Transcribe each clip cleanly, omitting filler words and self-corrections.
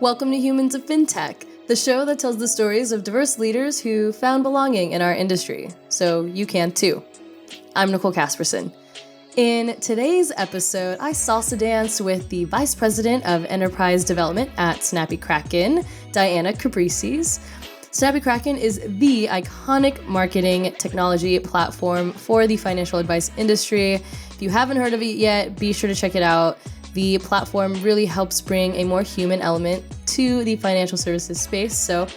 Welcome to Humans of Fintech, the show that tells the stories of diverse leaders who found belonging in our industry, so you can too. I'm Nicole Casperson. In today's episode, I salsa danced with the Vice President of Enterprise Development at Snappy Kraken, Diana Cabrices. Snappy Kraken is the iconic marketing technology platform for the financial advice industry. If you haven't heard of it yet, be sure to check it out. The platform really helps bring a more human element to the financial services space, so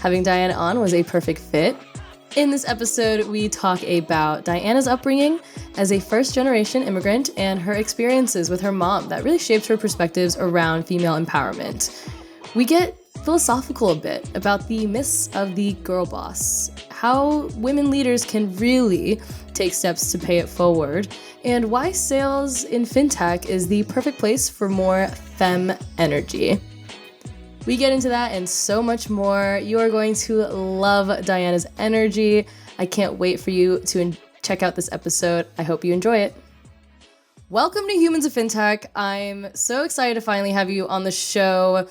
having Diana on was a perfect fit. In this episode, we talk about Diana's upbringing as a first-generation immigrant and her experiences with her mom that really shaped her perspectives around female empowerment. We get philosophical a bit about the myths of the girl boss, how women leaders can really take steps to pay it forward, and why sales in fintech is the perfect place for more Femme energy. We get into that and so much more. You are going to love Diana's energy. I can't wait for you to check out this episode. I hope you enjoy it. Welcome to Humans of Fintech. I'm so excited to finally have you on the show.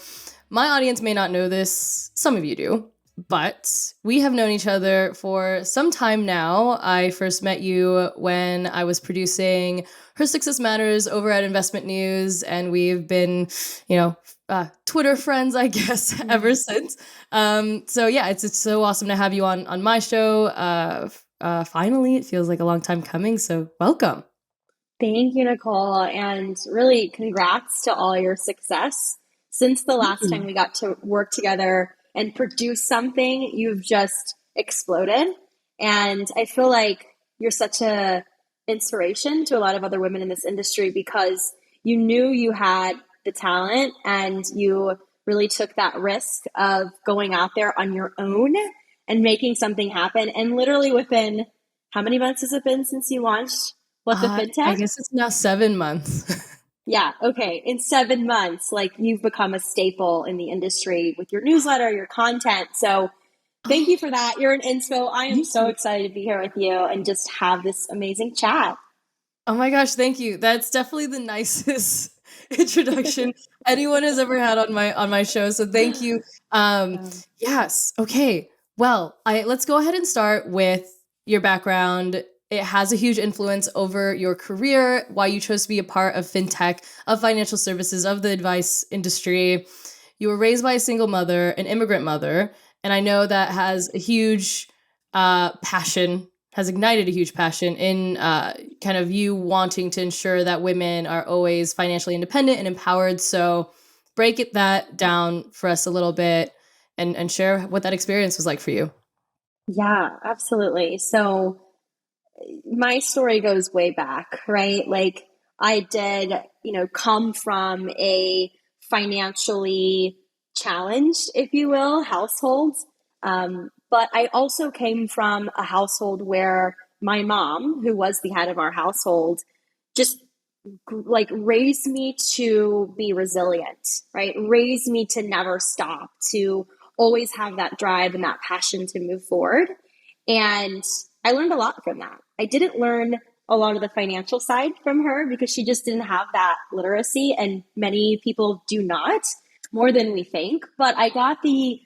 My audience may not know this, some of you do, but we have known each other for some time now. I first met you when I was producing Her Success Matters over at Investment News, and we've been, Twitter friends, I guess, ever since. So yeah, it's so awesome to have you on my show. Finally, it feels like a long time coming, so welcome. Thank you, Nicole, and really congrats to all your success. Since the last time we got to work together and produce something, you've just exploded. And I feel like you're such an inspiration to a lot of other women in this industry because you knew you had the talent and you really took that risk of going out there on your own and making something happen. And literally within, how many months has it been since you launched the Fintech? I guess it's now 7 months. Yeah. Okay. In 7 months, you've become a staple in the industry with your newsletter, your content. So thank you for that. You're an inspo. I am so excited to be here with you and just have this amazing chat. Oh my gosh. Thank you. That's definitely the nicest introduction anyone has ever had on my show. So thank you. Yes. Okay. Well, let's go ahead and start with your background. It has a huge influence over your career, why you chose to be a part of fintech, of financial services, of the advice industry. You were raised by a single mother, an immigrant mother, and I know that has a huge passion, has ignited a huge passion in kind of you wanting to ensure that women are always financially independent and empowered. So break that down for us a little bit and share what that experience was like for you. Yeah, absolutely. So my story goes way back, right? I did, come from a financially challenged, if you will, household. But I also came from a household where my mom, who was the head of our household, just raised me to be resilient, right? Raised me to never stop, to always have that drive and that passion to move forward. And I learned a lot from that. I didn't learn a lot of the financial side from her because she just didn't have that literacy, and many people do not, more than we think. But I got the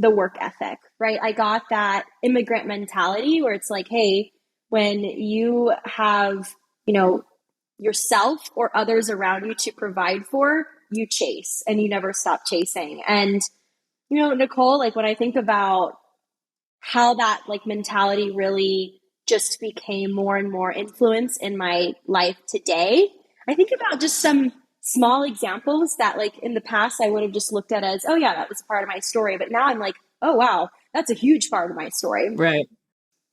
work ethic, right? I got that immigrant mentality where it's like, hey, when you have, yourself or others around you to provide for, you chase and you never stop chasing. And, Nicole, when I think about how that mentality really just became more and more influence in my life today, I think about just some small examples that in the past I would have just looked at as, oh yeah, that was a part of my story. But now I'm like, oh wow, that's a huge part of my story. Right.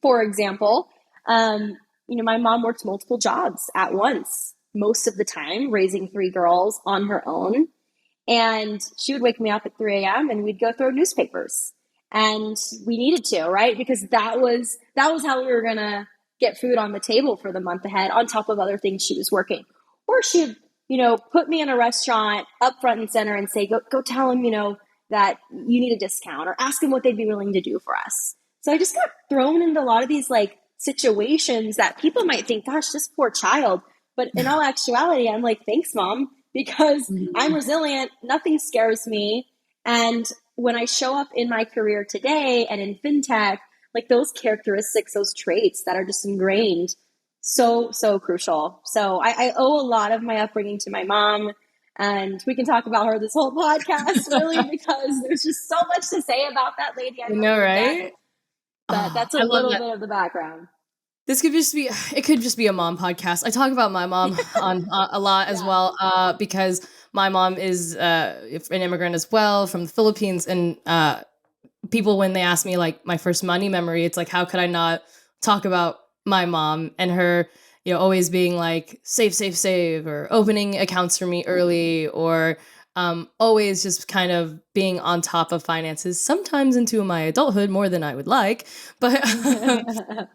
For example, my mom worked multiple jobs at once, most of the time, raising 3 girls on her own. And she would wake me up at 3 a.m. and we'd go throw newspapers. And we needed to, right? Because that was how we were going to get food on the table for the month ahead, on top of other things she was working. Or she'd, put me in a restaurant up front and center and say, go tell them, that you need a discount, or ask them what they'd be willing to do for us. So I just got thrown into a lot of these situations that people might think, gosh, this poor child. But in all actuality, I'm like, thanks, Mom. because I'm resilient. Nothing scares me. And when I show up in my career today and in fintech, like those characteristics, those traits that are just ingrained, so crucial. So I owe a lot of my upbringing to my mom. And we can talk about her this whole podcast, really, because there's just so much to say about that lady. I know, right? But that's a little bit of the background. This could just be, it could just be a mom podcast. I talk about my mom on a lot as well, because my mom is an immigrant as well from the Philippines. And people, when they ask me like my first money memory, it's like, how could I not talk about my mom and her, always being like, save, or opening accounts for me early, or always just kind of being on top of finances, sometimes into my adulthood more than I would like. But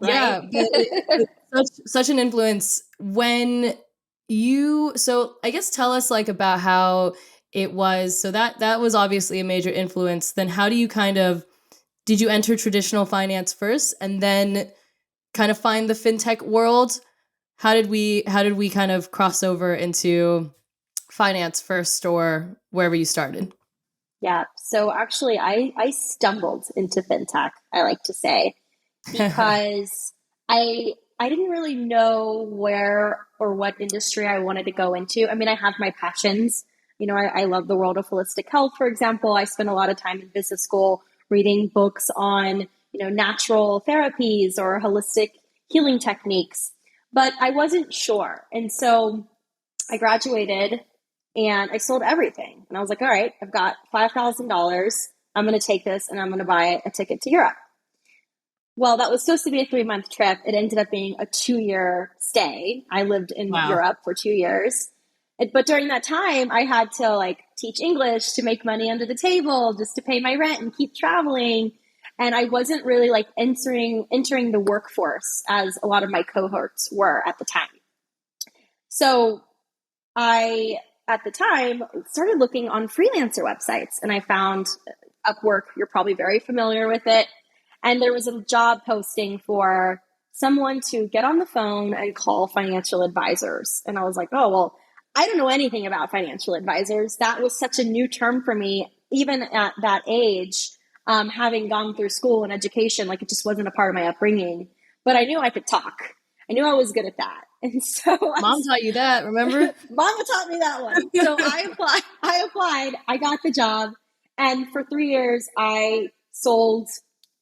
yeah, but such an influence. So I guess tell us like about how it was. So that was obviously a major influence. Then how do you did you enter traditional finance first and then kind of find the fintech world? How did we kind of cross over into finance first, or wherever you started? Yeah. So actually I stumbled into fintech, I like to say, because I didn't really know where or what industry I wanted to go into. I mean, I have my passions. I love the world of holistic health, for example. I spent a lot of time in business school reading books on, natural therapies or holistic healing techniques, but I wasn't sure. And so I graduated and I sold everything. And I was like, all right, I've got $5,000. I'm going to take this and I'm going to buy a ticket to Europe. Well, that was supposed to be a 3-month trip. It ended up being a 2-year stay. I lived in Europe for 2 years. But during that time, I had to teach English to make money under the table, just to pay my rent and keep traveling. And I wasn't really entering the workforce as a lot of my cohorts were at the time. So I, at the time, started looking on freelancer websites, and I found Upwork. You're probably very familiar with it. And there was a job posting for someone to get on the phone and call financial advisors. And I was like, oh, well, I don't know anything about financial advisors. That was such a new term for me, even at that age, having gone through school and education. It just wasn't a part of my upbringing. But I knew I could talk. I knew I was good at that. And so Mom taught you that, remember? Mama taught me that one. So I applied, I got the job. And for 3 years, I sold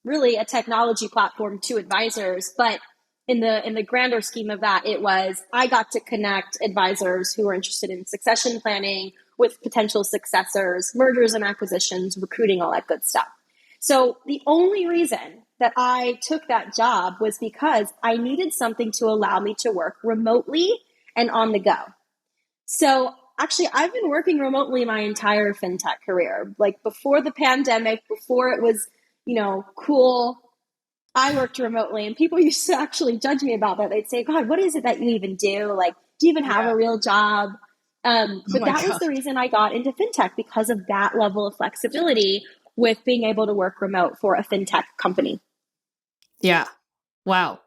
really a technology platform to advisors. But in the grander scheme of that, it was, I got to connect advisors who were interested in succession planning with potential successors, mergers and acquisitions, recruiting, all that good stuff. So the only reason that I took that job was because I needed something to allow me to work remotely and on the go. So actually, I've been working remotely my entire fintech career. Before the pandemic, before it was, cool, I worked remotely, and people used to actually judge me about that. They'd say, God, what is it that you even do? Do you even have a real job? But that was the reason I got into fintech, because of that level of flexibility with being able to work remote for a fintech company. Yeah. Wow.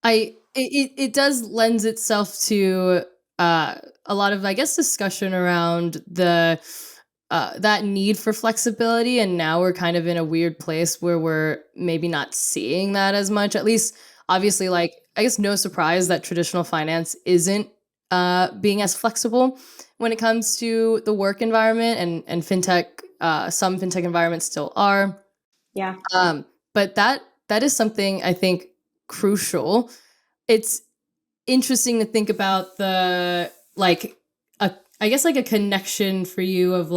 It does lends itself to a lot of, I guess, discussion around the that need for flexibility, and now we're kind of in a weird place where we're maybe not seeing that as much. At least, obviously, I guess no surprise that traditional finance isn't being as flexible when it comes to the work environment, and fintech. Some fintech environments still are. Yeah. But that is something I think crucial. It's interesting to think about the I guess a connection for you of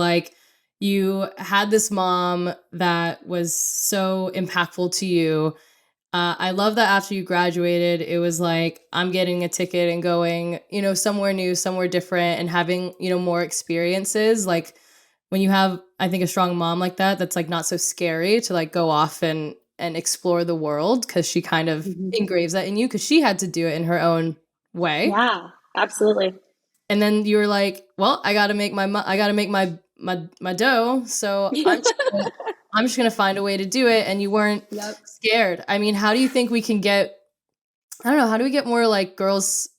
you had this mom that was so impactful to you. I love that after you graduated, it was I'm getting a ticket and going, somewhere new, somewhere different, and having, more experiences. When you have, I think, a strong mom like that, that's not so scary to go off and explore the world, because she kind of engraves that in you, because she had to do it in her own way. Yeah, absolutely. And then you were like, well, I got to make my dough. So I'm just going to find a way to do it. And you weren't scared. I mean, how do you think we can get, I don't know, how do we get more girls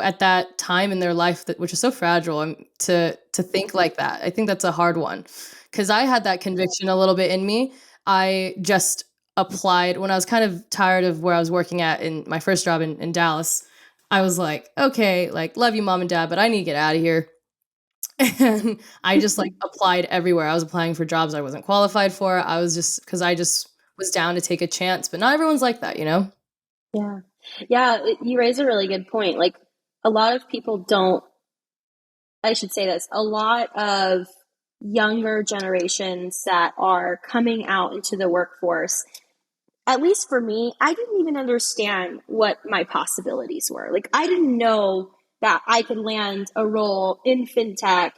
at that time in their life, that which is so fragile, to think like that. I think that's a hard one, because I had that conviction a little bit in me. I just applied when I was kind of tired of where I was working at in my first job in Dallas. I was like, okay, like, love you, mom and dad, but I need to get out of here. And I just like applied everywhere. I was applying for jobs I wasn't qualified for. I was just, because I just was down to take a chance, but not everyone's like that, you know? Yeah. Yeah. You raise a really good point. Like, a lot of people don't, I should say this, a lot of younger generations that are coming out into the workforce, at least for me, I didn't even understand what my possibilities were. Like, I didn't know that I could land a role in fintech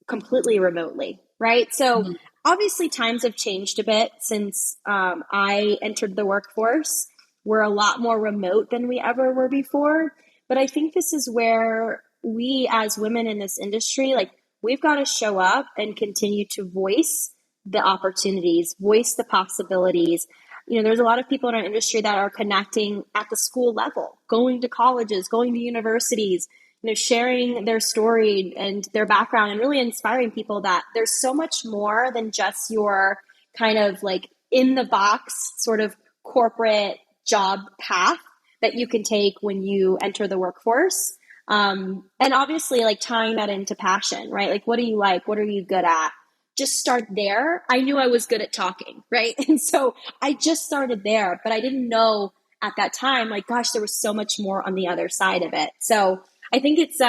completely remotely, right? So Mhm. obviously times have changed a bit since I entered the workforce. We're a lot more remote than we ever were before. But I think this is where we as women in this industry, like, we've got to show up and continue to voice the opportunities, voice the possibilities. You know, there's a lot of people in our industry that are connecting at the school level, going to colleges, going to universities, you know, sharing their story and their background, and really inspiring people that there's so much more than just your kind of like in the box sort of corporate job path that you can take when you enter the workforce. And obviously, like, tying that into passion, right? Like, what do you like? What are you good at? Just start there. I knew I was good at talking, right? And so I just started there, but I didn't know at that time, like, gosh, there was so much more on the other side of it. So I think it's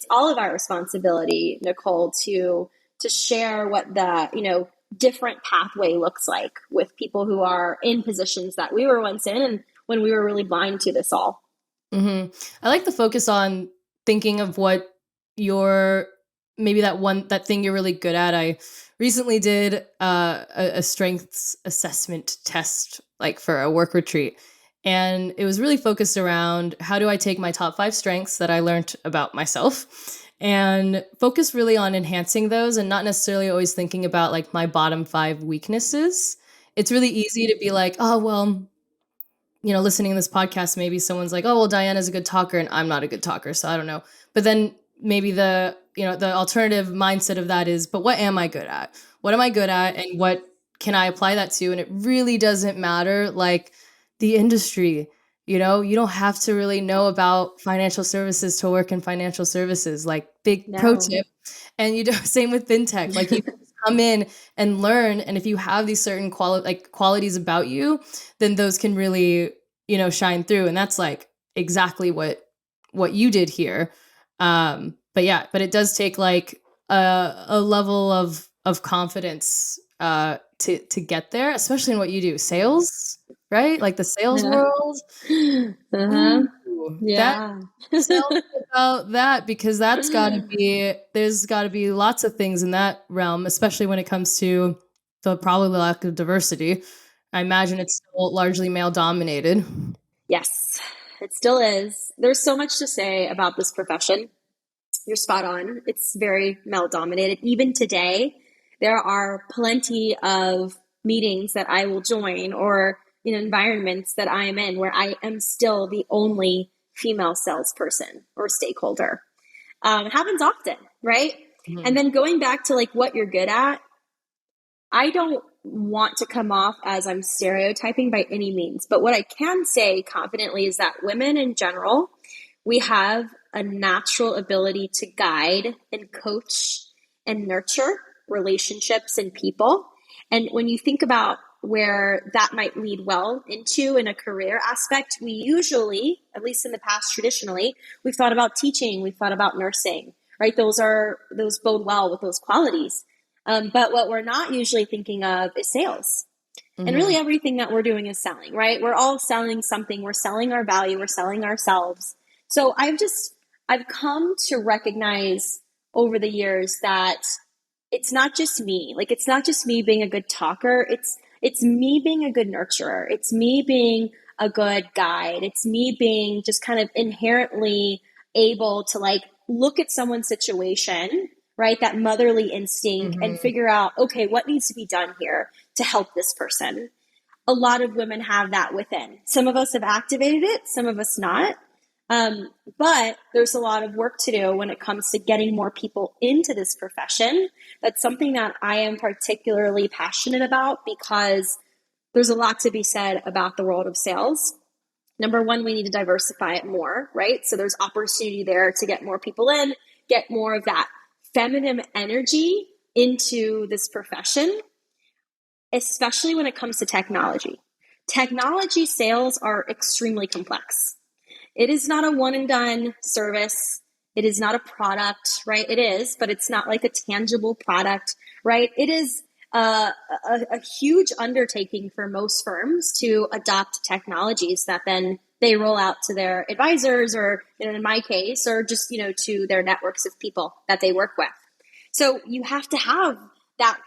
all of our responsibility, Nicole, to share what the, you know, different pathway looks like with people who are in positions that we were once in, and when we were really blind to this all. Hmm. I like the focus on thinking of what your, maybe that thing you're really good at. I recently did a strengths assessment test, like for a work retreat, and it was really focused around how do I take my top 5 strengths that I learned about myself and focus really on enhancing those, and not necessarily always thinking about like my bottom 5 weaknesses. It's really easy to be like, oh well, you know, listening to this podcast, maybe someone's like, oh, well, Diana's a good talker and I'm not a good talker. So I don't know. But then maybe the, you know, the alternative mindset of that is, but what am I good at? What am I good at? And what can I apply that to? And it really doesn't matter, like, the industry. You know, you don't have to really know about financial services to work in financial services. Like, big pro No. tip. And you do same with fintech. Like, you can just come in and learn. And if you have these certain qualities about you, then those can really, you know, shine through. And that's like exactly what you did here. But yeah, but it does take like a level of confidence to get there, especially in what you do, sales, right? Like the sales world. Uh-huh. Ooh, that Yeah. tell me about that, because there's got to be lots of things in that realm, especially when it comes to the probably lack of diversity. I imagine it's still largely male dominated. Yes, it still is. There's so much to say about this profession. You're spot on. It's very male dominated. Even today, there are plenty of meetings that I will join, or in environments that I am in, where I am still the only female salesperson or stakeholder. It happens often, right? And Mhm. then going back to like what you're good at, I don't want to come off as I'm stereotyping by any means, but what I can say confidently is that women in general, we have a natural ability to guide and coach and nurture relationships and people. And when you think about where that might lead well into in a career aspect, we usually, at least in the past traditionally, we've thought about teaching, we've thought about nursing, right? Those bode well with those qualities. But what we're not usually thinking of is sales. And really Mhm. everything that we're doing is selling, right? We're all selling something. We're selling our value. We're selling ourselves. So I've come to recognize over the years that it's not just me. Like, it's not just me being a good talker. It's me being a good nurturer. It's me being a good guide. It's me being just kind of inherently able to like look at someone's situation, right? That motherly instinct, and Mhm. figure out, okay, what needs to be done here to help this person. A lot of women have that within. Some of us have activated it, some of us not. But there's a lot of work to do when it comes to getting more people into this profession. That's something that I am particularly passionate about because there's a lot to be said about the world of sales. Number one, we need to diversify it more, right? So there's opportunity there to get more people in, get more of that feminine energy into this profession, especially when it comes to technology. Technology sales are extremely complex. It is not a one and done service. It is not a product, right? It is, but it's not like a tangible product, right? It is a huge undertaking for most firms to adopt technologies that then they roll out to their advisors or, in my case, or just, to their networks of people that they work with. So you have to have that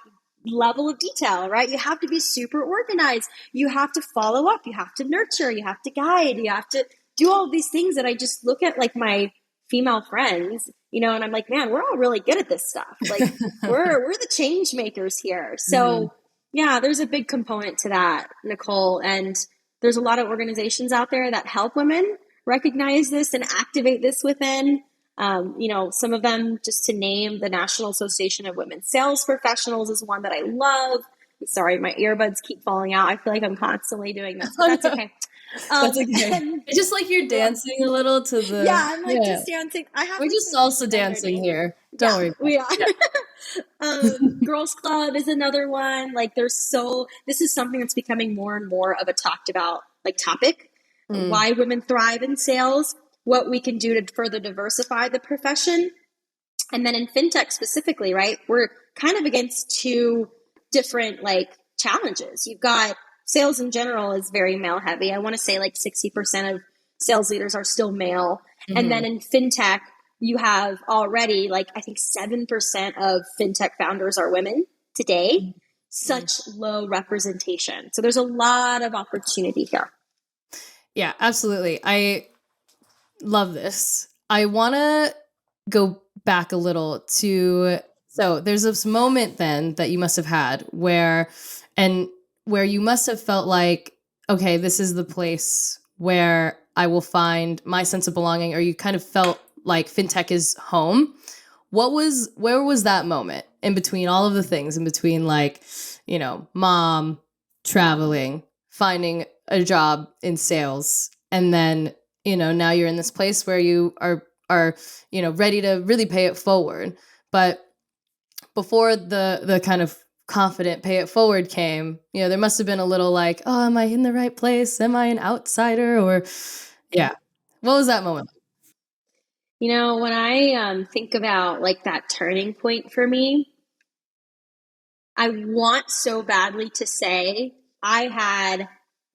level of detail, right? You have to be super organized. You have to follow up. You have to nurture. You have to guide. You have to do all of these things that I just look at like my female friends, and I'm like, man, we're all really good at this stuff. Like we're the change makers here. So yeah, there's a big component to that, Nicole. And there's a lot of organizations out there that help women recognize this and activate this within. Some of them, just to name, the National Association of Women Sales Professionals is one that I love. Sorry, my earbuds keep falling out. I feel like I'm constantly doing this, but that's okay. That's okay. It's just like you're dancing a little to the. Yeah, I'm like just dancing. We're just salsa dancing here. Don't worry. We are. Girls Club is another one. Like this is something that's becoming more and more of a talked about topic. Why women thrive in sales, what we can do to further diversify the profession. And then in fintech specifically, right, we're kind of against two different challenges. You've got sales in general is very male heavy. I want to say 60% of sales leaders are still male. And then in fintech, you have already I think 7% of fintech founders are women today. Such low representation. So there's a lot of opportunity here. Yeah, absolutely. I love this. I want to go back a little to, so there's this moment then that you must have had where you must have felt like, okay, this is the place where I will find my sense of belonging, or you kind of felt like fintech is home. Where was that moment in between all of the things, in between mom, traveling, finding a job in sales, and then, now you're in this place where you are ready to really pay it forward. But before the kind of confident pay it forward came, there must have been a little oh, am I in the right place? Am I an outsider? Or what was that moment? When I think about that turning point for me, I want so badly to say I had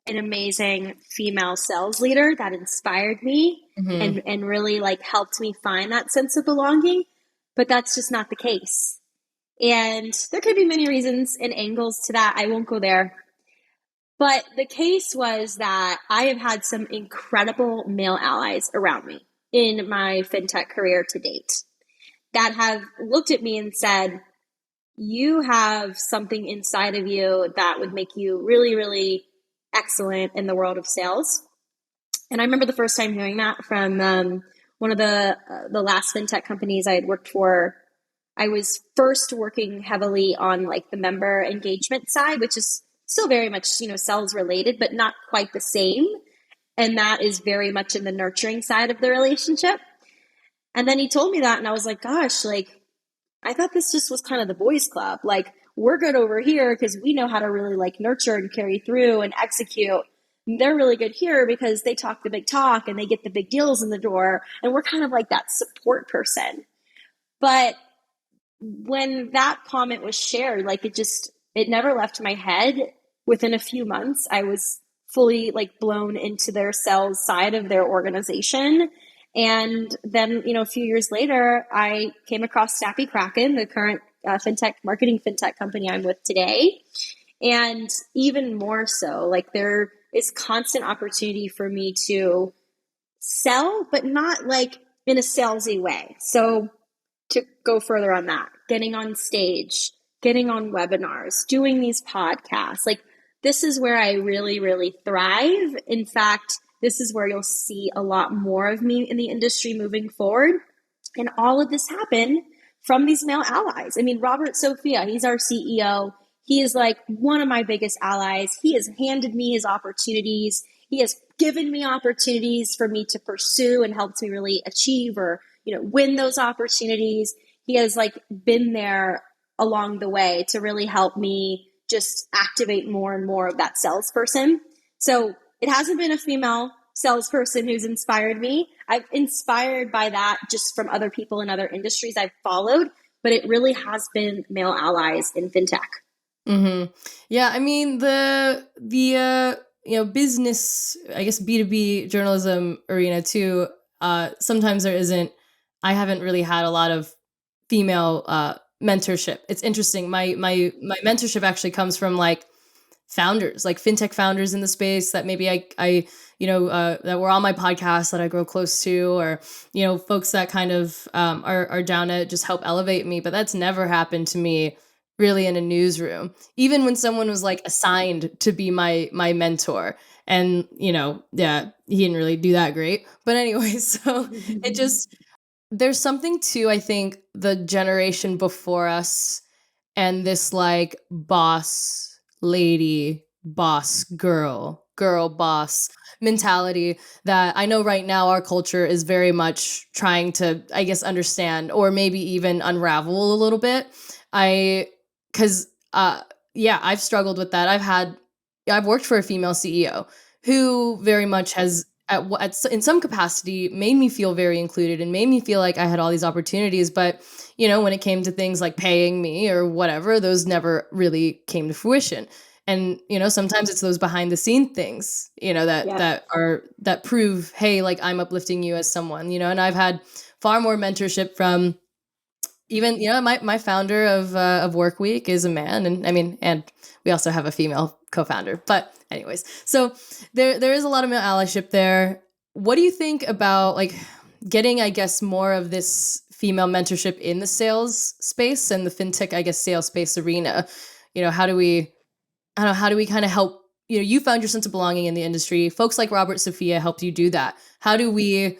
an amazing female sales leader that inspired me and really helped me find that sense of belonging, but that's just not the case. And there could be many reasons and angles to that. I won't go there. But the case was that I have had some incredible male allies around me in my fintech career to date that have looked at me and said, you have something inside of you that would make you really, really excellent in the world of sales. And I remember the first time hearing that from one of the last fintech companies I had worked for. I was first working heavily on the member engagement side, which is still very much, sales related, but not quite the same. And that is very much in the nurturing side of the relationship. And then he told me that, and I was like, gosh, I thought this just was kind of the boys club. We're good over here because we know how to really nurture and carry through and execute. And they're really good here because they talk the big talk and they get the big deals in the door. And we're kind of that support person. But when that comment was shared, it never left my head. Within a few months, I was fully blown into their sales side of their organization. And then, a few years later, I came across Snappy Kraken, the current marketing fintech company I'm with today. And even more so, there is constant opportunity for me to sell, but not in a salesy way. So to go further on that, getting on stage, getting on webinars, doing these podcasts, this is where I really, really thrive. In fact, this is where you'll see a lot more of me in the industry moving forward. And all of this happened from these male allies. I mean, Robert Sophia, he's our CEO. He is like one of my biggest allies. He has handed me his opportunities. He has given me opportunities for me to pursue and helped me really achieve or, win those opportunities. He has like been there along the way to really help me just activate more and more of that salesperson. So it hasn't been a female salesperson who's inspired me. I've inspired by that just from other people in other industries I've followed, but it really has been male allies in fintech. Mm-hmm. Yeah, I mean the business, I guess B2B journalism arena too. Sometimes there isn't. I haven't really had a lot of female mentorship. It's interesting. My mentorship actually comes from like founders, like fintech founders in the space that maybe I that were on my podcast that I grow close to, or folks that kind of are down to just help elevate me. But that's never happened to me really in a newsroom, even when someone was like assigned to be my mentor. And yeah, he didn't really do that great, but anyway, so it just, there's something to, I think, the generation before us and this like boss lady, boss girl boss mentality that I know right now our culture is very much trying to, I guess, understand or maybe even unravel a little bit. I've struggled with that. I've worked for a female CEO who very much has in some capacity made me feel very included and made me feel like I had all these opportunities. But, when it came to things like paying me or whatever, those never really came to fruition. And, sometimes it's those behind the scene things, that prove, hey, like I'm uplifting you as someone, and I've had far more mentorship from even, my founder of Work Week is a man, and I mean, and we also have a female co-founder. But anyways, so there is a lot of male allyship there. What do you think about like getting, I guess, more of this female mentorship in the sales space and the fintech, I guess, sales space arena? How do we kind of help? You found your sense of belonging in the industry. Folks like Robert Sophia helped you do that. How do we,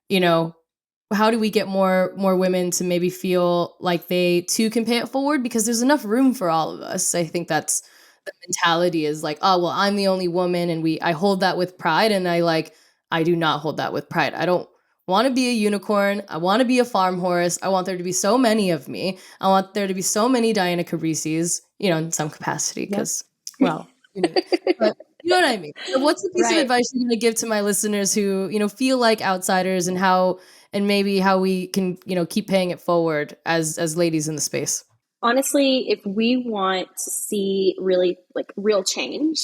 how do we get more women to maybe feel like they too can pay it forward? Because there's enough room for all of us. I think that's the mentality, is like, oh, well, I'm the only woman, and I hold that with pride, and I do not hold that with pride. I don't want to be a unicorn. I want to be a farm horse. I want there to be so many of me. I want there to be so many Diana Cabrices, in some capacity, because, well, but you know what I mean? So what's the piece of advice you're going to give to my listeners who, feel like outsiders, and maybe how we can, keep paying it forward as ladies in the space? Honestly, if we want to see really like real change,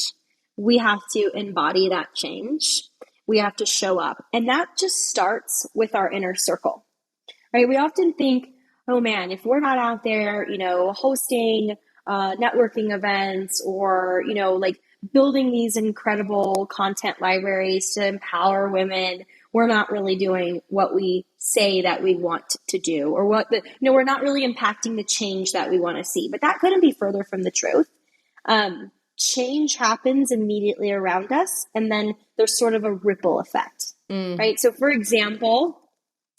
we have to embody that change. We have to show up. And that just starts with our inner circle, right? We often think, oh man, if we're not out there, hosting networking events or, like building these incredible content libraries to empower women, we're not really doing what we say that we want to do, or we're not really impacting the change that we want to see. But that couldn't be further from the truth. Change happens immediately around us, and then there's sort of a ripple effect, right? So for example,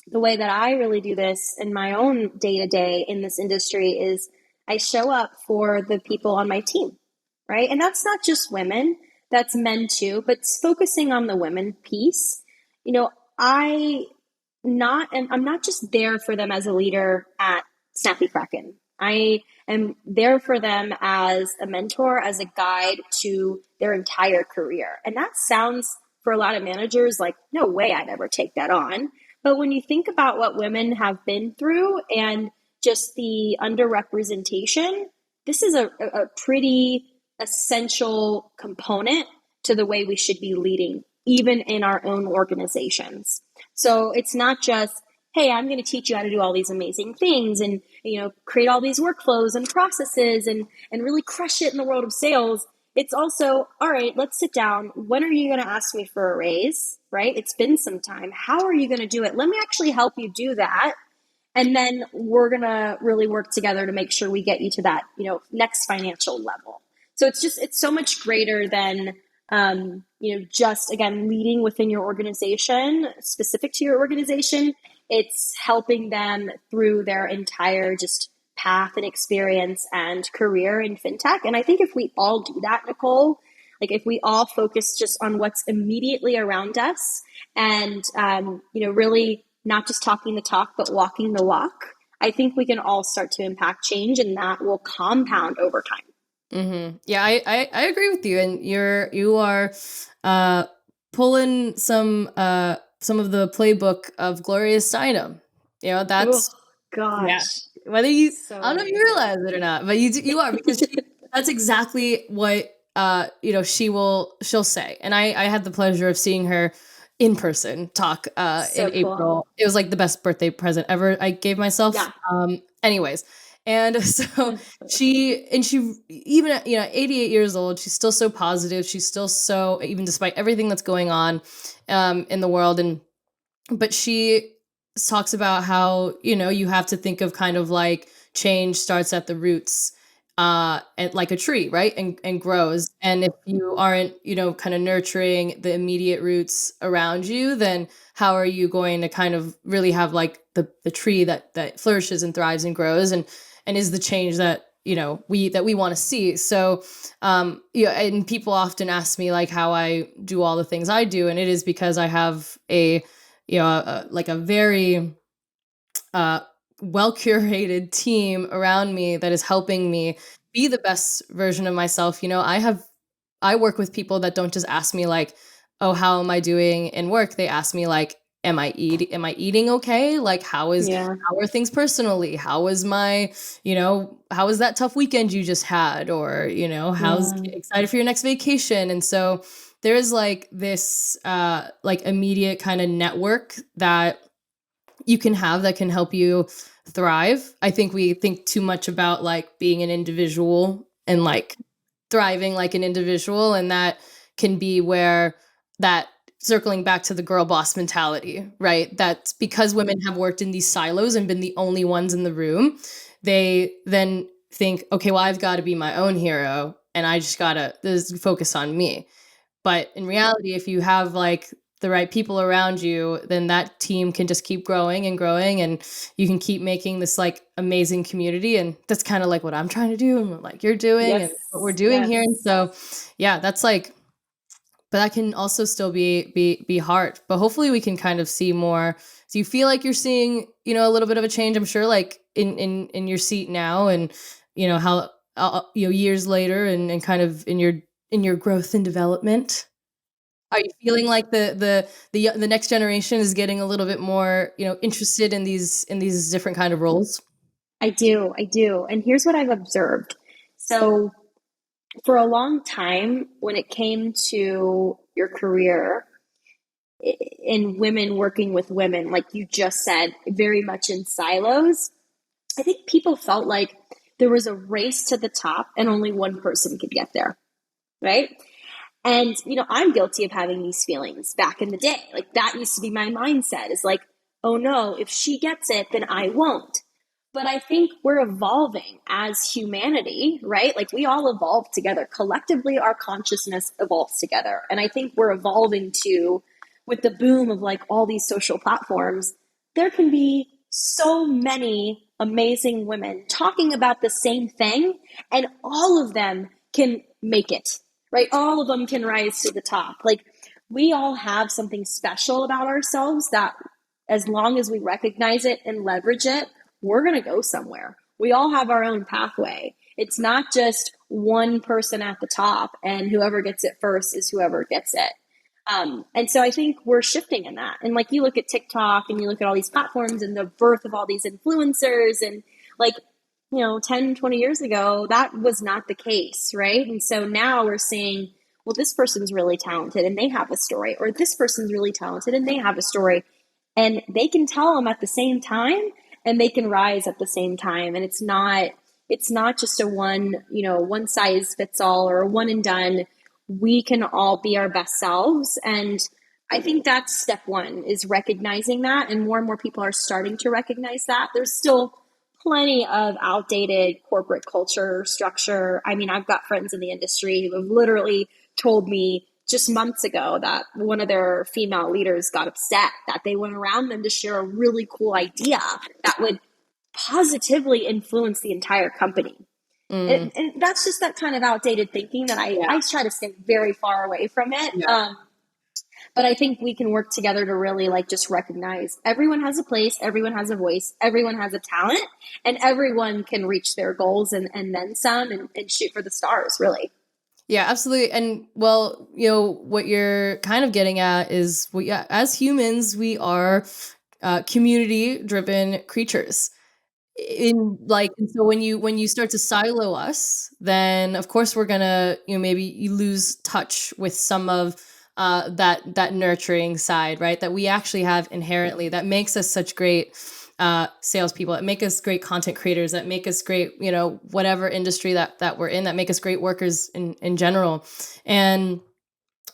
the way that I really do this in my own day-to-day in this industry is I show up for the people on my team, right? And that's not just women, that's men too, but focusing on the women piece. I'm not just there for them as a leader at Snappy Kraken. I am there for them as a mentor, as a guide to their entire career. And that sounds for a lot of managers like, no way I'd ever take that on. But when you think about what women have been through and just the underrepresentation, this is a pretty essential component to the way we should be leading, even in our own organizations. So it's not just, hey, I'm going to teach you how to do all these amazing things and, create all these workflows and processes and really crush it in the world of sales. It's also, all right, let's sit down. When are you going to ask me for a raise, right? It's been some time. How are you going to do it? Let me actually help you do that. And then we're going to really work together to make sure we get you to that, next financial level. So it's so much greater than just again, leading within your organization, specific to your organization. It's helping them through their entire just path and experience and career in fintech. And I think if we all do that, Nicole, like if we all focus just on what's immediately around us and, really not just talking the talk, but walking the walk, I think we can all start to impact change, and that will compound over time. Mm-hmm. Yeah, I agree with you, and you are pulling some of the playbook of Gloria Steinem. That's yeah. Gosh, Whether you, so I don't know if you amazing. realize it or not, but you are, because that's exactly what she'll say. And I had the pleasure of seeing her in person talk in So cool. April. It was like the best birthday present ever I gave myself. Yeah. Anyways, and so she even at 88 years old, she's still so positive. She's still so, even despite everything that's going on in the world, but she talks about how you have to think of kind of like change starts at the roots, and like a tree, right, and grows. And if you aren't kind of nurturing the immediate roots around you, then how are you going to kind of really have like the tree that flourishes and thrives and grows and is the change that we want to see. So and people often ask me like how I do all the things I do, and it is because I have like a very well curated team around me that is helping me be the best version of myself. I work with people that don't just ask me like, "Oh, how am I doing in work?" They ask me like, Am I eating okay? Like, Yeah. how are things personally? How was that tough weekend you just had? Or how's Yeah. excited for your next vacation? And so there is like this like immediate kind of network that you can have that can help you thrive. I think we think too much about like being an individual and like thriving like an individual, and that can be where that, circling back to the girl boss mentality, right? That's because women have worked in these silos and been the only ones in the room. They then think, okay, well, I've got to be my own hero and I just got to focus on me. But in reality, if you have like the right people around you, then that team can just keep growing and growing, and you can keep making this like amazing community. And that's kind of like what I'm trying to do, and what like you're doing, and what we're Yes. doing here. And Yes. so, yeah, that's like, but that can also still be hard. But hopefully, we can kind of see more. Do you feel like you're seeing, a little bit of a change? I'm sure, like in your seat now, and how years later, and kind of in your growth and development. Are you feeling like the next generation is getting a little bit more, interested in these different kind of roles? I do. I do. And here's what I've observed. So, for a long time, when it came to your career in women working with women, like you just said, very much in silos, I think people felt like there was a race to the top and only one person could get there, right? And, I'm guilty of having these feelings back in the day. Like that used to be my mindset, is like, oh no, if she gets it, then I won't. But I think we're evolving as humanity, right? Like we all evolve together. Collectively, our consciousness evolves together. And I think we're evolving to, with the boom of like all these social platforms, there can be so many amazing women talking about the same thing, and all of them can make it, right? All of them can rise to the top. Like we all have something special about ourselves that, as long as we recognize it and leverage it, we're going to go somewhere. We all have our own pathway. It's not just one person at the top and whoever gets it first is whoever gets it. And so I think we're shifting in that. And like you look at TikTok and you look at all these platforms and the birth of all these influencers, and like, 10, 20 years ago, that was not the case, right? And so now we're seeing, well, this person's really talented and they have a story, or this person's really talented and they have a story, and they can tell them at the same time, and they can rise at the same time. And it's not just a one size fits all or a one and done. We can all be our best selves. And I think that's step one, is recognizing that. And more people are starting to recognize that. There's still plenty of outdated corporate culture structure. I mean, I've got friends in the industry who have literally told me just months ago that one of their female leaders got upset that they went around them to share a really cool idea that would positively influence the entire company. And that's just that kind of outdated thinking that I try to stay very far away from it. Yeah. But I think we can work together to really like just recognize everyone has a place, everyone has a voice, everyone has a talent, and everyone can reach their goals and then some and shoot for the stars, really. Yeah, absolutely. And well, what you're kind of getting at is, as humans, we are community driven creatures. And so when you start to silo us, then of course we're gonna, maybe you lose touch with some of that nurturing side, right? That we actually have inherently, that makes us such great salespeople, that make us great content creators, that make us great, whatever industry that we're in, that make us great workers in general. And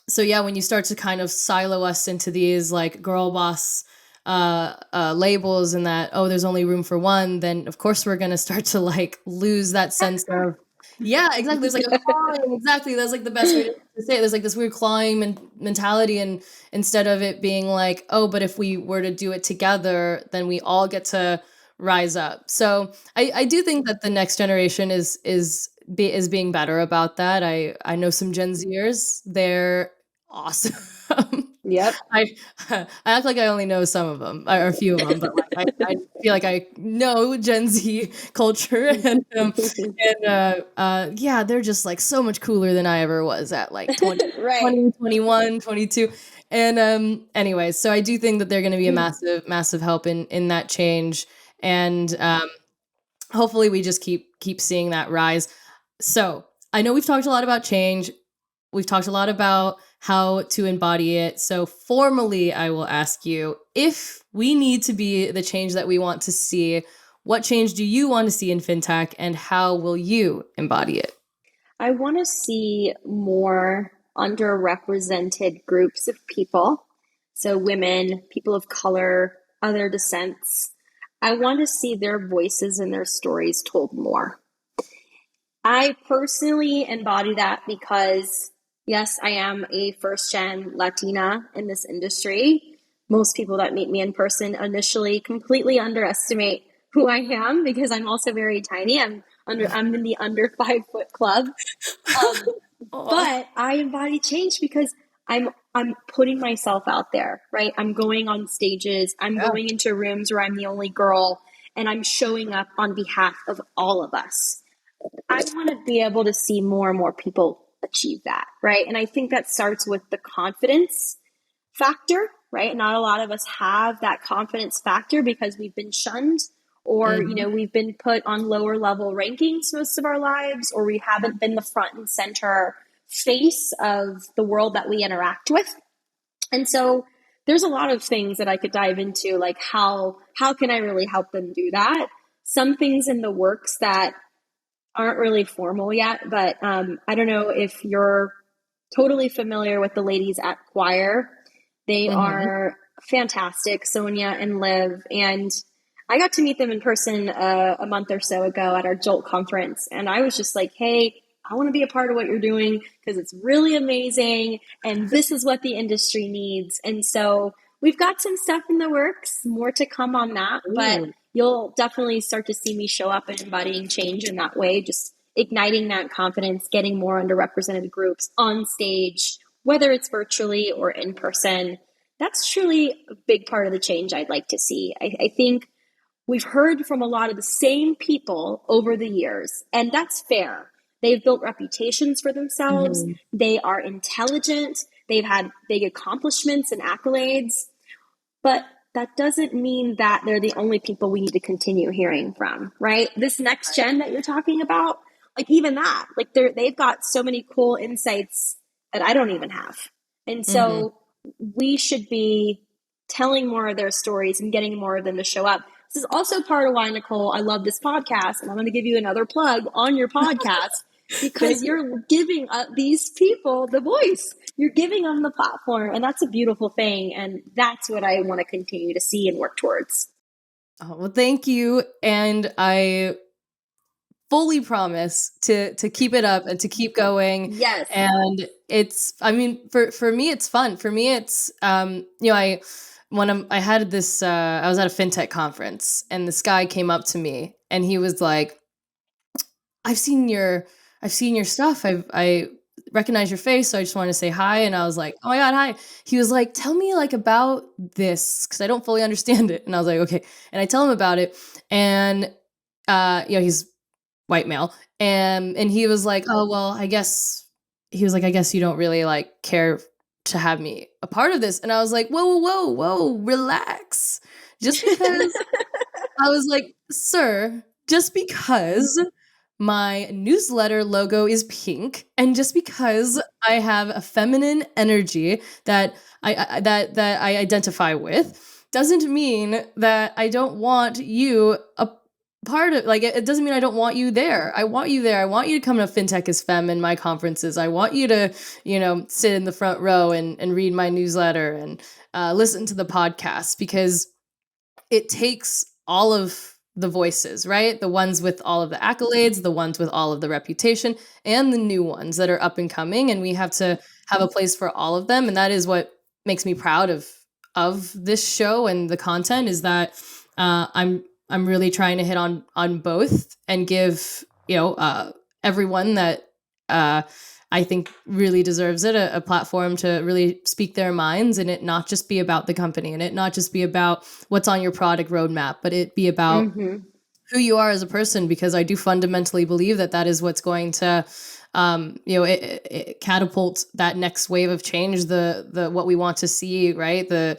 so yeah, when you start to kind of silo us into these like girl boss labels, and that, oh, there's only room for one, then of course we're gonna start to like lose that sense of, yeah, exactly. There's like a clawing, exactly. That's like the best way to say it. There's like this weird clawing mentality, and instead of it being like, oh, but if we were to do it together, then we all get to rise up. So I do think that the next generation is being better about that. I know some Gen Zers. They're awesome. Yep. I I act like I only know some of them, or a few of them, but like I feel like I know Gen Z culture, and yeah, they're just like so much cooler than I ever was at like 20, Right. 21, 22. And anyways, so I do think that they're going to be a massive help in that change, and hopefully we just keep seeing that rise. So I know we've talked a lot about change. We've talked a lot about how to embody it. So formally, I will ask you, if we need to be the change that we want to see, what change do you want to see in fintech, and how will you embody it? I want to see more underrepresented groups of people. So women, people of color, other descents. I want to see their voices and their stories told more. I personally embody that because, yes, I am a first gen Latina in this industry. Most people that meet me in person initially completely underestimate who I am because I'm also very tiny. I'm in the under 5 foot club. But I embody change because I'm putting myself out there, right? I'm going on stages, I'm going into rooms where I'm the only girl, and I'm showing up on behalf of all of us. I want to be able to see more and more people achieve that, right? And I think that starts with the confidence factor, right? Not a lot of us have that confidence factor because we've been shunned, or we've been put on lower level rankings most of our lives, or we haven't been the front and center face of the world that we interact with. And so there's a lot of things that I could dive into, like how can I really help them do that? Some things in the works that aren't really formal yet, but I don't know if you're totally familiar with the ladies at Choir. They are fantastic, Sonia and Liv, and I got to meet them in person a month or so ago at our Jolt conference, and I was just like, hey, I want to be a part of what you're doing because it's really amazing, and this is what the industry needs. And so we've got some stuff in the works, more to come on that, but you'll definitely start to see me show up and embodying change in that way, just igniting that confidence, getting more underrepresented groups on stage, whether it's virtually or in person. That's truly a big part of the change I'd like to see. I think we've heard from a lot of the same people over the years, and that's fair. They've built reputations for themselves. They are intelligent. They've had big accomplishments and accolades, but that doesn't mean that they're the only people we need to continue hearing from, right? This next gen that you're talking about, like even that, like they've got so many cool insights that I don't even have. And so we should be telling more of their stories and getting more of them to show up. This is also part of why, Nicole, I love this podcast, and I'm going to give you another plug on your podcast because you're giving these people the voice. You're giving them the platform, and that's a beautiful thing, and that's what I want to continue to see and work towards. Oh, well, thank you. And I fully promise to keep it up and to keep going. Yes. And it's, I mean, for me, it's fun. For me, it's, I had this, I was at a Fintech conference and this guy came up to me and he was like, I've seen your, I've seen your stuff. I recognize your face. So I just wanted to say hi. And I was like, oh my God, hi. He was like, tell me like about this, cause I don't fully understand it. And I was like, okay. And I tell him about it. And, he's white male. And he was like, oh, well, I guess, he was like, I guess you don't really like care to have me a part of this. And I was like, whoa, whoa, whoa, whoa, relax. Just because I was like, sir, just because my newsletter logo is pink and just because I have a feminine energy that that I identify with doesn't mean that I don't want you a part of, like, it doesn't mean I don't want you there. I want you there. I want you to come to Fintech is Femme in my conferences. I want you to, sit in the front row and read my newsletter and listen to the podcast, because it takes all of the voices, right? The ones with all of the accolades, the ones with all of the reputation, and the new ones that are up and coming. And we have to have a place for all of them. And that is what makes me proud of this show and the content, is that I'm really trying to hit on both and give everyone that I think really deserves it a platform to really speak their minds, and it not just be about the company and it not just be about what's on your product roadmap, but it be about who you are as a person, because I do fundamentally believe that that is what's going to it catapult that next wave of change, the what we want to see, right? Because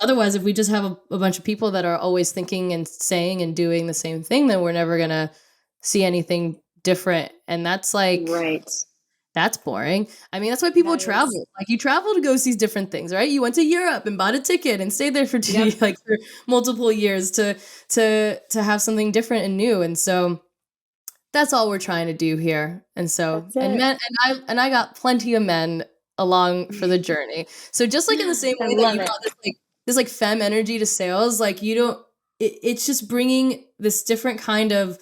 otherwise, if we just have a bunch of people that are always thinking and saying and doing the same thing, then we're never gonna see anything different. And that's like, right. That's boring. I mean, that's why people travel. Like, you travel to go see different things, right? You went to Europe and bought a ticket and stayed there for for multiple years to have something different and new. And so that's all we're trying to do here. And so, and men, and I got plenty of men along for the journey. So just like in the same way that you got this like femme energy to sales, like you don't, it's just bringing this different kind of,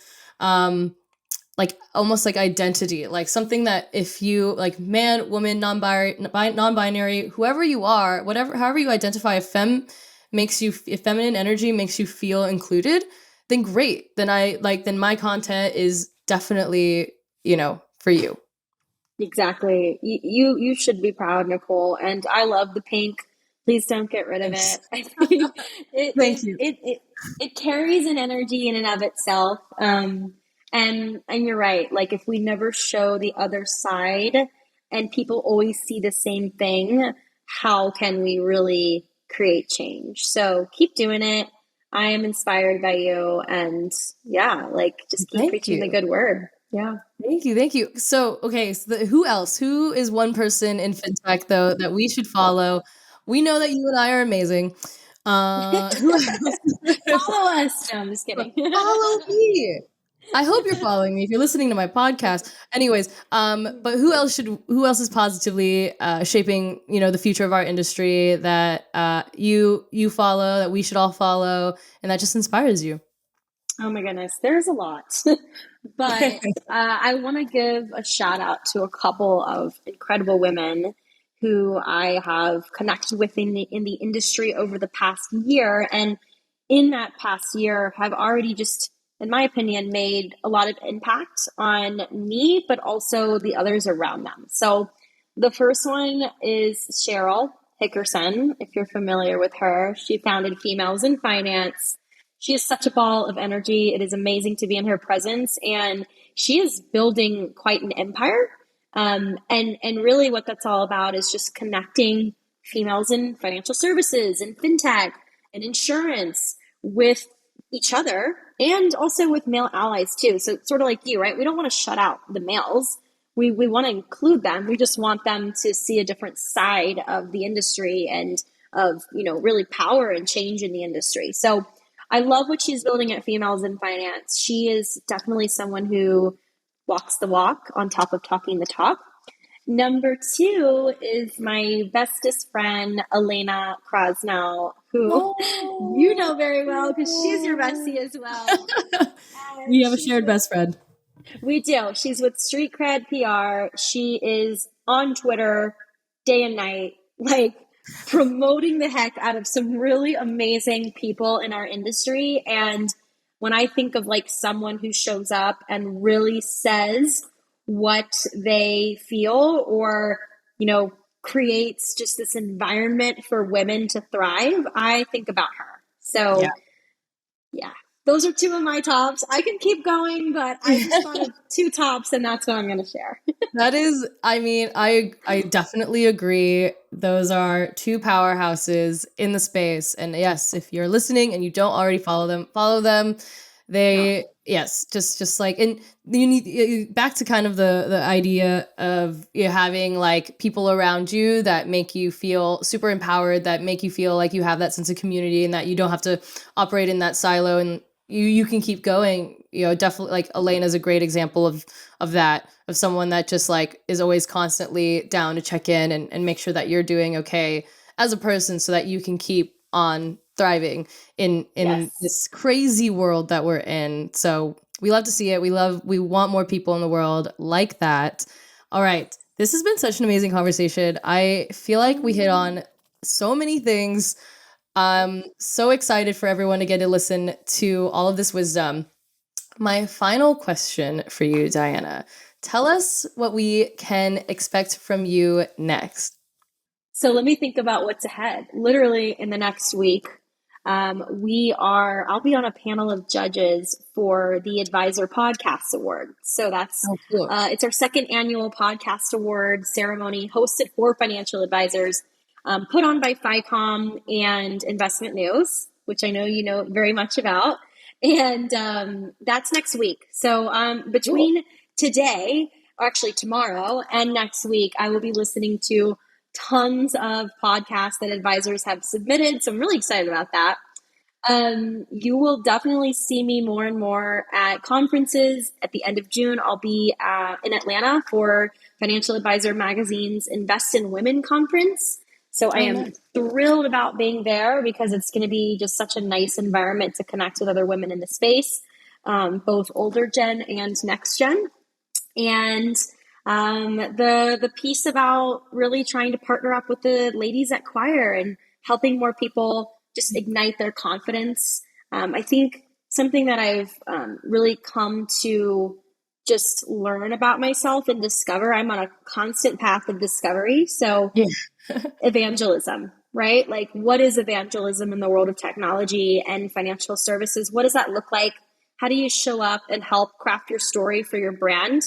like almost like identity, like something that if you like man, woman, non-binary, whoever you are, however you identify, if feminine energy makes you feel included, then great. Then my content is definitely, for you. Exactly. You should be proud, Nicole. And I love the pink. Please don't get rid of it. I think Thank you. It carries an energy in and of itself. And you're right. Like, if we never show the other side and people always see the same thing, how can we really create change? So keep doing it. I am inspired by you, and just keep preaching the good word. Yeah. Thank you. So, okay, so who else? Who is one person in fintech though that we should follow? We know that you and I are amazing. Who else? Follow us. No, I'm just kidding. Follow me. I hope you're following me if you're listening to my podcast. Anyways, but who else is positively shaping, the future of our industry that you follow, that we should all follow, and that just inspires you? Oh my goodness, there's a lot. But I want to give a shout out to a couple of incredible women who I have connected with in the industry over the past year, and in that past year have already just, in my opinion, made a lot of impact on me, but also the others around them. So the first one is Cheryl Hickerson. If you're familiar with her, she founded Females in Finance. She is such a ball of energy. It is amazing to be in her presence, and she is building quite an empire. And really what that's all about is just connecting females in financial services and fintech and insurance with each other, and also with male allies too. So it's sort of like you, right? We don't want to shut out the males. We want to include them. We just want them to see a different side of the industry and of, really power and change in the industry. So I love what she's building at Females in Finance. She is definitely someone who walks the walk on top of talking the talk. Number two is my bestest friend, Elena Krasnow, who you know very well because she's your bestie as well. We have a shared best friend. We do. She's with Street Cred PR. She is on Twitter day and night, like promoting the heck out of some really amazing people in our industry. And when I think of like someone who shows up and really says what they feel or, creates just this environment for women to thrive, I think about her. So yeah. Those are two of my tops. I can keep going, but I just thought of two tops, and that's what I'm going to share. That is, I definitely agree. Those are two powerhouses in the space. And yes, if you're listening and you don't already follow them. Yes, just like, and you need back to kind of the idea of having like people around you that make you feel super empowered, that make you feel like you have that sense of community and that you don't have to operate in that silo and you can keep going. Definitely like Elena's a great example of that, of someone that just like is always constantly down to check in and make sure that you're doing okay as a person so that you can keep on thriving in this crazy world that we're in. So we love to see it. We want more people in the world like that. All right. This has been such an amazing conversation. I feel like we hit on so many things. I'm so excited for everyone to get to listen to all of this wisdom. My final question for you, Diana. Tell us what we can expect from you next. So let me think about what's ahead. Literally in the next week, I'll be on a panel of judges for the Advisor Podcast Award. So that's, cool. It's our second annual podcast award ceremony hosted for financial advisors, put on by FICOM and Investment News, which I know you know very much about. And that's next week. So between today, or actually tomorrow, and next week, I will be listening to tons of podcasts that advisors have submitted. So I'm really excited about that. You will definitely see me more and more at conferences. At the end of June, I'll be in Atlanta for Financial Advisor Magazine's Invest in Women conference. So I am thrilled about being there because it's going to be just such a nice environment to connect with other women in the space, both older gen and next gen. And the piece about really trying to partner up with the ladies at Choir and helping more people just ignite their confidence. I think something that I've really come to just learn about myself and discover, I'm on a constant path of discovery. So evangelism, right? Like, what is evangelism in the world of technology and financial services? What does that look like? How do you show up and help craft your story for your brand?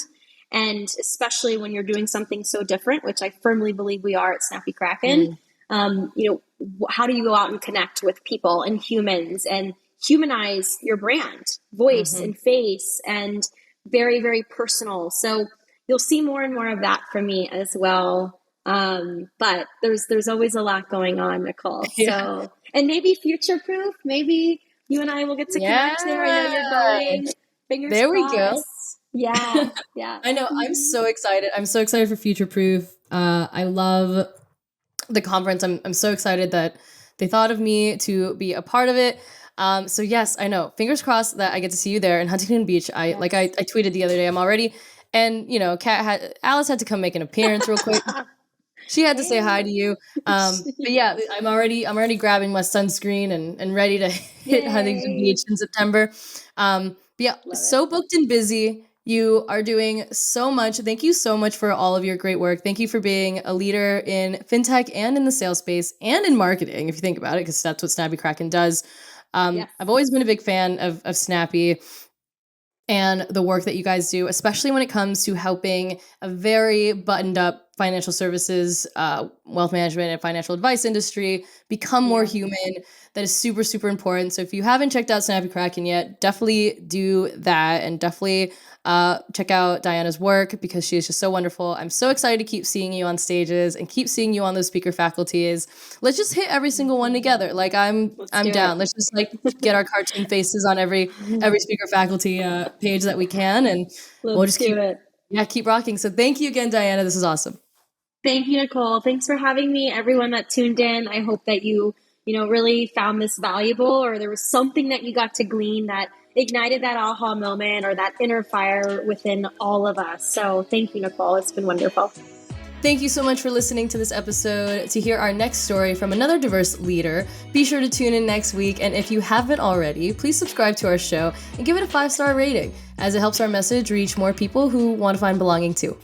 And especially when you're doing something so different, which I firmly believe we are at Snappy Kraken, how do you go out and connect with people and humans and humanize your brand, voice and face, and very, very personal. So you'll see more and more of that from me as well. But there's always a lot going on, Nicole. So, and maybe future proof, maybe you and I will get to connect there. I know you're going. Fingers there crossed. We go. Yeah. I know. I'm so excited. I'm so excited for Future Proof. I love the conference. I'm so excited that they thought of me to be a part of it. So yes, I know. Fingers crossed that I get to see you there in Huntington Beach. I tweeted the other day. I'm already, and Alice had to come make an appearance real quick. She had to say hi to you. But yeah, I'm already grabbing my sunscreen and ready to hit Huntington Beach in September. But yeah, so booked and busy. You are doing so much. Thank you so much for all of your great work. Thank you for being a leader in fintech and in the sales space and in marketing, if you think about it, because that's what Snappy Kraken does. I've always been a big fan of Snappy and the work that you guys do, especially when it comes to helping a very buttoned up financial services, wealth management, and financial advice industry become more human. That is super, super important. So if you haven't checked out Snappy Kraken yet, definitely do that, and definitely check out Diana's work because she is just so wonderful. I'm so excited to keep seeing you on stages and keep seeing you on those speaker faculties. Let's just hit every single one together. Like I'm down. Let's just like get our cartoon faces on every speaker faculty page that we can, and we'll just keep rocking. So thank you again, Diana. This is awesome. Thank you, Nicole. Thanks for having me. Everyone that tuned in, I hope that you really found this valuable, or there was something that you got to glean that ignited that aha moment or that inner fire within all of us. So thank you, Nicole. It's been wonderful. Thank you so much for listening to this episode. To hear our next story from another diverse leader, be sure to tune in next week. And if you haven't already, please subscribe to our show and give it a 5-star rating, as it helps our message reach more people who want to find belonging too.